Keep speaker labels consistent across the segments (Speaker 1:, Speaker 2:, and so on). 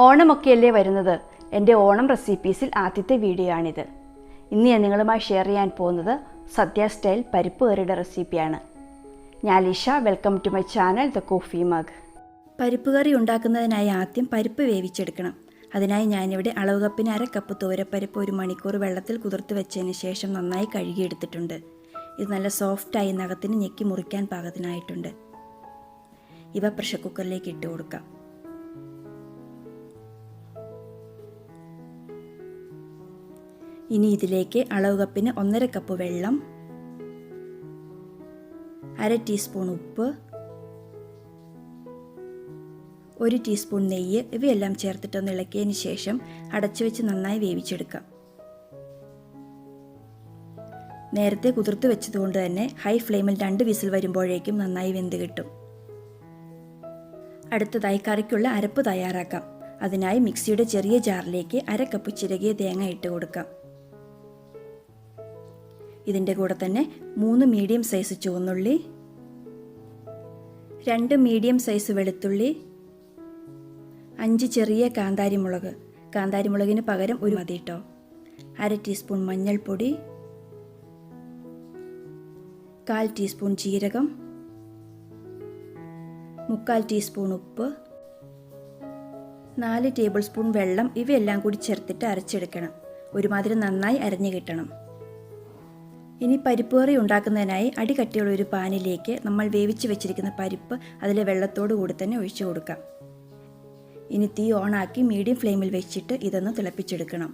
Speaker 1: ഓണമൊക്കെയല്ലേ വരുന്നത്. എൻ്റെ ഓണം റെസിപ്പീസിൽ ആദ്യത്തെ വീഡിയോ ആണിത്. ഇന്ന് ഞാൻ നിങ്ങളുമായി ഷെയർ ചെയ്യാൻ പോകുന്നത് സദ്യ സ്റ്റൈൽ പരിപ്പ് കറിയുടെ റെസിപ്പിയാണ്. ഞാൻ Lisha. Welcome to my channel thecoffeemug.
Speaker 2: പരിപ്പ് കറി ഉണ്ടാക്കുന്നതിനായി ആദ്യം പരിപ്പ് വേവിച്ചെടുക്കണം. അതിനായി ഞാനിവിടെ അളവ് കപ്പിന് 1/2 കപ്പ് തോരപ്പരിപ്പ് 1 മണിക്കൂർ വെള്ളത്തിൽ കുതിർത്ത് വെച്ചതിന് ശേഷം നന്നായി കഴുകിയെടുത്തിട്ടുണ്ട്. ഇത് നല്ല സോഫ്റ്റായി നഖത്തിന് ഞെക്കി മുറിക്കാൻ പാകത്തിനായിട്ടുണ്ട്. ഇവ പ്രഷർ കുക്കറിലേക്ക് ഇട്ട് കൊടുക്കാം. ഇനി ഇതിലേക്ക് അളവ് കപ്പിന് 1/2 കപ്പ് വെള്ളം, 1/2 ടീസ്പൂൺ ഉപ്പ്, 1 ടീസ്പൂൺ നെയ്യ് ഇവയെല്ലാം ചേർത്തിട്ടൊന്ന് ഇളക്കിയതിന് ശേഷം അടച്ചു വെച്ച് നന്നായി വേവിച്ചെടുക്കാം. നേരത്തെ കുതിർത്ത് വെച്ചതുകൊണ്ട് തന്നെ ഹൈ ഫ്ലെയിമിൽ 2 വിസിൽ വരുമ്പോഴേക്കും നന്നായി വെന്ത് കിട്ടും. അടുത്തതായി കറിക്കുള്ള അരപ്പ് തയ്യാറാക്കാം. അതിനായി മിക്സിയുടെ ചെറിയ ജാറിലേക്ക് 1/2 കപ്പ് ചിരകിയ തേങ്ങ ഇട്ട് കൊടുക്കാം. ഇതിൻ്റെ കൂടെ തന്നെ 3 മീഡിയം സൈസ് ചുവന്നുള്ളി, 2 മീഡിയം സൈസ് വെളുത്തുള്ളി, 5 ചെറിയ കാന്താരിമുളക്, കാന്താരിമുളകിന് പകരം 1 മതി കേട്ടോ, 1/2 ടീസ്പൂൺ മഞ്ഞൾപ്പൊടി, 1/4 ടീസ്പൂൺ ജീരകം, 1/4 ടീസ്പൂൺ ഉപ്പ്, 4 ടേബിൾ സ്പൂൺ വെള്ളം ഇവയെല്ലാം കൂടി ചേർത്തിട്ട് അരച്ചെടുക്കണം. ഒരുമാതിരി നന്നായി അരഞ്ഞു കിട്ടണം. ഇനി പരിപ്പ് കറി ഉണ്ടാക്കുന്നതിനായി അടികട്ടിയുള്ള ഒരു പാനിലേക്ക് നമ്മൾ വേവിച്ച് വെച്ചിരിക്കുന്ന പരിപ്പ് അതിലെ വെള്ളത്തോടു കൂടി തന്നെ ഒഴിച്ചു കൊടുക്കാം. ഇനി തീ ഓണാക്കി മീഡിയം ഫ്ലെയിമിൽ വെച്ചിട്ട് ഇതൊന്ന് തിളപ്പിച്ചെടുക്കണം.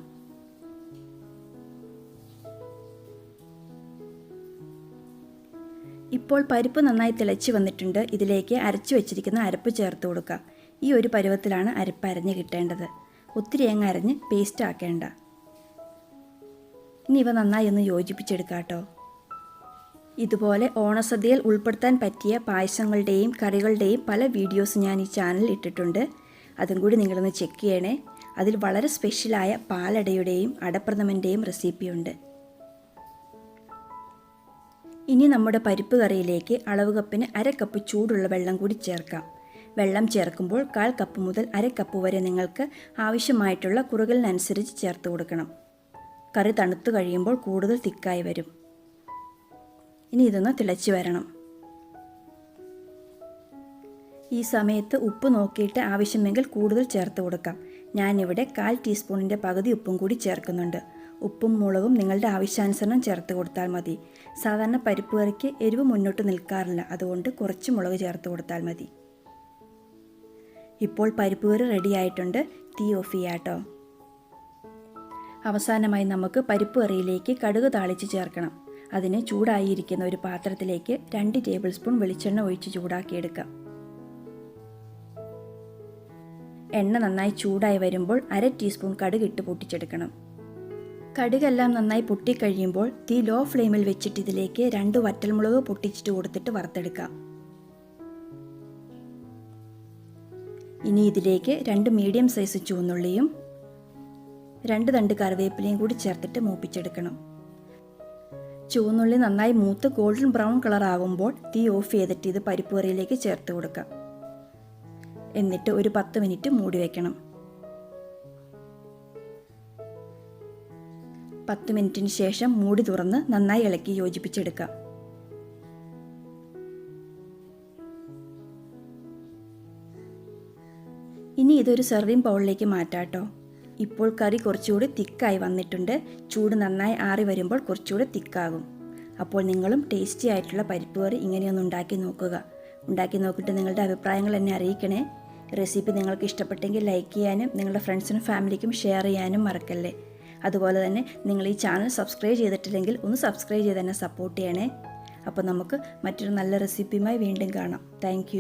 Speaker 2: ഇപ്പോൾ പരിപ്പ് നന്നായി തിളച്ച് വന്നിട്ടുണ്ട്. ഇതിലേക്ക് അരച്ചു വെച്ചിരിക്കുന്ന അരപ്പ് ചേർത്ത് കൊടുക്കാം. ഈ ഒരു പരുവത്തിലാണ് അരപ്പ് അരഞ്ഞ് കിട്ടേണ്ടത്. ഒത്തിരി അങ്ങ് അരഞ്ഞ് പേസ്റ്റ് ആക്കേണ്ട. ഇനി ഇവ നന്നായി ഒന്ന് യോജിപ്പിച്ചെടുക്കാം കേട്ടോ. ഇതുപോലെ ഓണസദ്യയിൽ ഉൾപ്പെടുത്താൻ പറ്റിയ പായസങ്ങളുടെയും കറികളുടെയും പല വീഡിയോസ് ഞാൻ ഈ ചാനലിൽ ഇട്ടിട്ടുണ്ട്. അതും കൂടി നിങ്ങളൊന്ന് ചെക്ക് ചെയ്യണേ. അതിൽ വളരെ സ്പെഷ്യലായ പാലടയുടെയും അടപ്രഥമൻ്റെയും റെസിപ്പിയുണ്ട്. ഇനി നമ്മുടെ പരിപ്പ് കറിയിലേക്ക് അളവ് കപ്പിന് 1/2 കപ്പ് ചൂടുള്ള വെള്ളം കൂടി ചേർക്കാം. വെള്ളം ചേർക്കുമ്പോൾ 1/4 കപ്പ് മുതൽ 1/2 കപ്പ് വരെ നിങ്ങൾക്ക് ആവശ്യമായിട്ടുള്ള കുറുകലിനനുസരിച്ച് ചേർത്ത് കൊടുക്കണം. കറി തണുത്തു കഴിയുമ്പോൾ കൂടുതൽ തിക്കായി വരും. ഇനി ഇതൊന്ന് തിളച്ച് വരണം. ഈ സമയത്ത് ഉപ്പ് നോക്കിയിട്ട് ആവശ്യമെങ്കിൽ കൂടുതൽ ചേർത്ത് കൊടുക്കാം. ഞാനിവിടെ 1/4 ടീസ്പൂണിൻ്റെ പകുതി ഉപ്പും കൂടി ചേർക്കുന്നുണ്ട്. ഉപ്പും മുളകും നിങ്ങളുടെ ആവശ്യാനുസരണം ചേർത്ത് കൊടുത്താൽ മതി. സാധാരണ പരിപ്പ് കറിക്ക് എരിവ് മുന്നോട്ട് നിൽക്കാറില്ല, അതുകൊണ്ട് കുറച്ച് മുളക് ചേർത്ത് കൊടുത്താൽ മതി. ഇപ്പോൾ പരിപ്പ് കറി റെഡി ആയിട്ടുണ്ട്. തീ ഓഫ് ചെയ്യാം കേട്ടോ. അവസാനമായി നമുക്ക് പരിപ്പ് കറിയിലേക്ക് കടുക് താളിച്ച് ചേർക്കണം. അതിന് ചൂടായിരിക്കുന്ന ഒരു പാത്രത്തിലേക്ക് 2 ടേബിൾ സ്പൂൺ വെളിച്ചെണ്ണ ഒഴിച്ച് ചൂടാക്കിയെടുക്കാം. എണ്ണ നന്നായി ചൂടായി വരുമ്പോൾ 1/2 ടീസ്പൂൺ കടുക് ഇട്ട് പൊട്ടിച്ചെടുക്കണം. കടുകെല്ലാം നന്നായി പൊട്ടിക്കഴിയുമ്പോൾ തീ ലോ ഫ്ലെയിമിൽ വെച്ചിട്ട് ഇതിലേക്ക് 2 വറ്റൽമുളക് പൊട്ടിച്ചിട്ട് കൊടുത്തിട്ട് വറുത്തെടുക്കാം. ഇനി ഇതിലേക്ക് 2 മീഡിയം സൈസ് ചുവന്നുള്ളിയും 2 തണ്ട് കറിവേപ്പിലയും കൂടി ചേർത്തിട്ട് മൂപ്പിച്ചെടുക്കണം. ചുവന്നുള്ളി നന്നായി മൂത്ത് ഗോൾഡൻ ബ്രൗൺ കളർ ആകുമ്പോൾ തീ ഓഫ് ചെയ്തിട്ട് ഇത് പരിപ്പ് കറിയിലേക്ക് ചേർത്ത് കൊടുക്കാം. എന്നിട്ട് ഒരു 10 മിനിറ്റ് മൂടി വയ്ക്കണം. 10 മിനിറ്റിന് ശേഷം മൂടി തുറന്ന് നന്നായി ഇളക്കി യോജിപ്പിച്ചെടുക്കാം. ഇനി ഇതൊരു സെർവിങ് ബൗളിലേക്ക് മാറ്റാം കേട്ടോ. ഇപ്പോൾ കറി കുറച്ചുകൂടി തിക്കായി വന്നിട്ടുണ്ട്. ചൂട് നന്നായി ആറി വരുമ്പോൾ കുറച്ചുകൂടി തിക്കാകും. അപ്പോൾ നിങ്ങളും ടേസ്റ്റി ആയിട്ടുള്ള പരിപ്പ് കറി ഇങ്ങനെയൊന്ന് ഉണ്ടാക്കി നോക്കുക. ഉണ്ടാക്കി നോക്കിയിട്ട് നിങ്ങളുടെ അഭിപ്രായങ്ങൾ എന്നെ അറിയിക്കണേ. റെസിപ്പി നിങ്ങൾക്ക് ഇഷ്ടപ്പെട്ടെങ്കിൽ ലൈക്ക് ചെയ്യാനും നിങ്ങളുടെ ഫ്രണ്ട്സിനും ഫാമിലിക്കും ഷെയർ ചെയ്യാനും മറക്കല്ലേ. അതുപോലെ തന്നെ നിങ്ങൾ ഈ ചാനൽ സബ്സ്ക്രൈബ് ചെയ്തിട്ടില്ലെങ്കിൽ ഒന്ന് സബ്സ്ക്രൈബ് ചെയ്ത് തന്നെ സപ്പോർട്ട് ചെയ്യണേ. അപ്പോൾ നമുക്ക് മറ്റൊരു നല്ല റെസിപ്പിയുമായി വീണ്ടും കാണാം. താങ്ക്